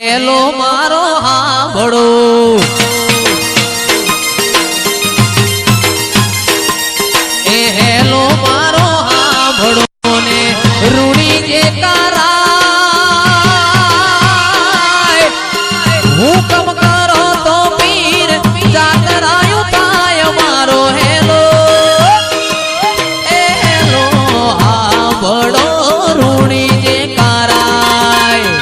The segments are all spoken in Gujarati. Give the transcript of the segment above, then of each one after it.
હેલો મારો હાંભળો એ હેલો મારો હાંભળો ને રૂડી જે કરાય હુકમ કરો તો પીર જાતરાયું થાય મારો હેલો એ હેલો હાંભળો રૂડી જે કરાય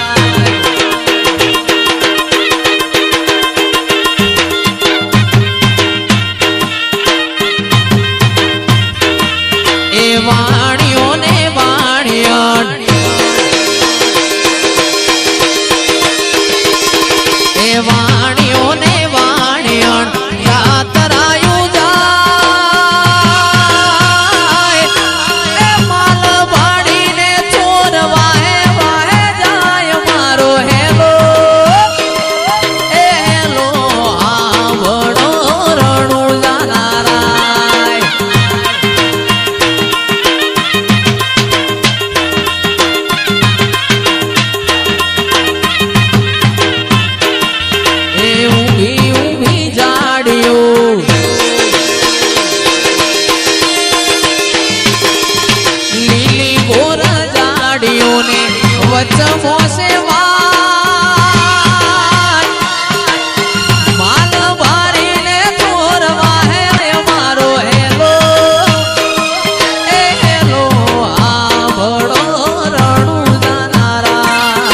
વાણિયો ને વાણિયણ એ વાણિયો ને વાણિયણ યાત્રાયું જાય એ માલ વાડીને ચોર વાહે વાહે જાય મારો હેલો એ હેલો આંભળો રણું જાનારાય વચમો સેવા માલ ભારીને ચોરવા હે મારો હેલો એ હેલો આંભળો રણું જાનારા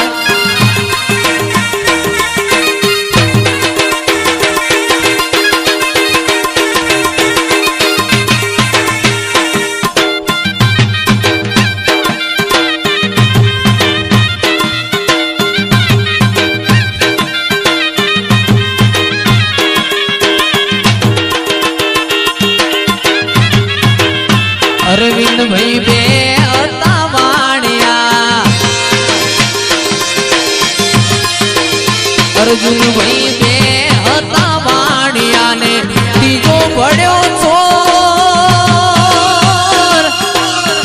અરવિંદ ભાઈ બે હતા વાણિયા અર્જુન ભાઈ બે હતા વાણિયા ને ત્રીજો પડ્યો ચોર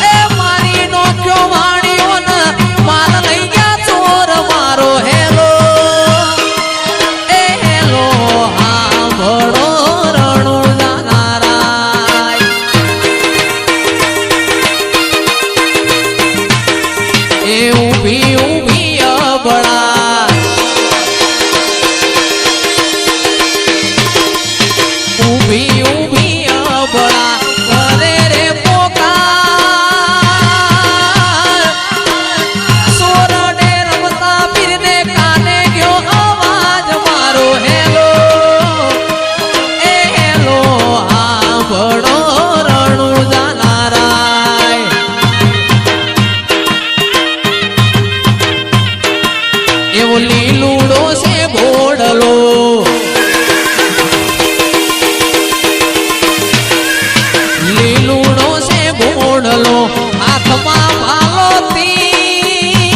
એ મારી નો ક્યો વાણિયો ને માલ લઈ ગયા ચોર મારો હેલો એ હેલો હાંભળો રણું જાનારાય એ ઊભી ઊભી અબળા ઊભી ઊભી અબળા કરે રે પોકાર સોરડે રમતા પીરને કાને ગયો અવાજ મારો હેલો એ હેલો હાંભળો રણું જાનારાય એવો લીલુડો છે બોડલો લીલુડો છે બોડલો હાથમાં ભાલો તીર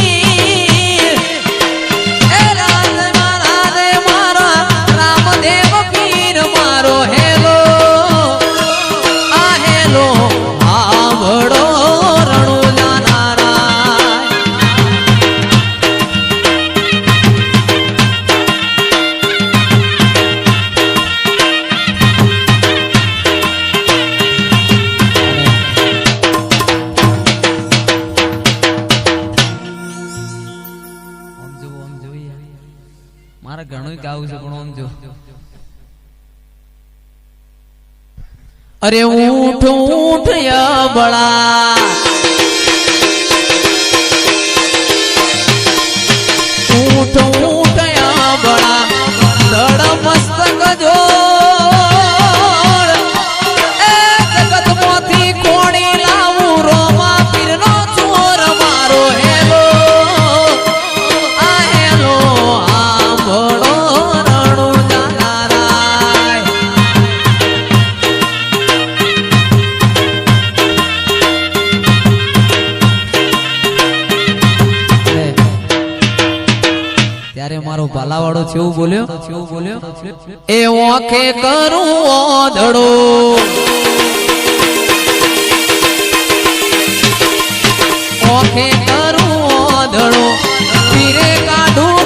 એ રાજમાં રાધે મારા રામદેવ પીર મારો હેલો આ હેલો હાંભળો રણું જાનારાય મારે ઘણું ગાવું છે પણ આમ જો અરે ઊઠ ઊઠ અબળા ઊઠ ઊઠ અબળા દડ મસ્તક જો એ જગતમાંથી કોણી લાવું રોમા પીરનો ચોર મારો હેલો આ હેલો આંભળો રણું જાનારાય ત્યારે મારો ભાલાવાળો છેવું બોલ્યો એ ઓખે કરું ઓધડો ઓખે કરું ઓધડો પીરે કાઢું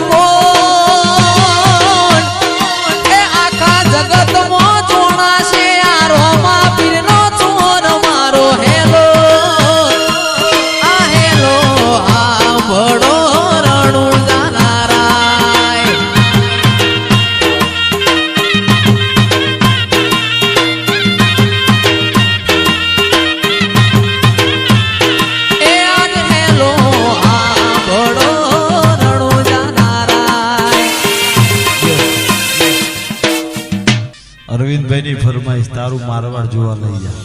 અરવિંદભાઈ ની ફરમાઈશ તારું મારવાડ જોવા લઈ જા.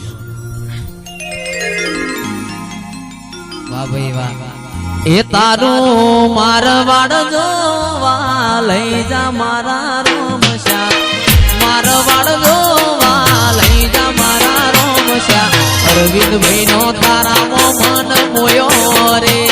વાહ ભાઈ વાહ. એ તારું મારવાડ જોવા લઈ જા મારા રોમશ્યા, મારવાડ જોવા લઈ જા મારા રોમશ્યા. અરવિંદભાઈ નો તારામાં મન મોયો રે.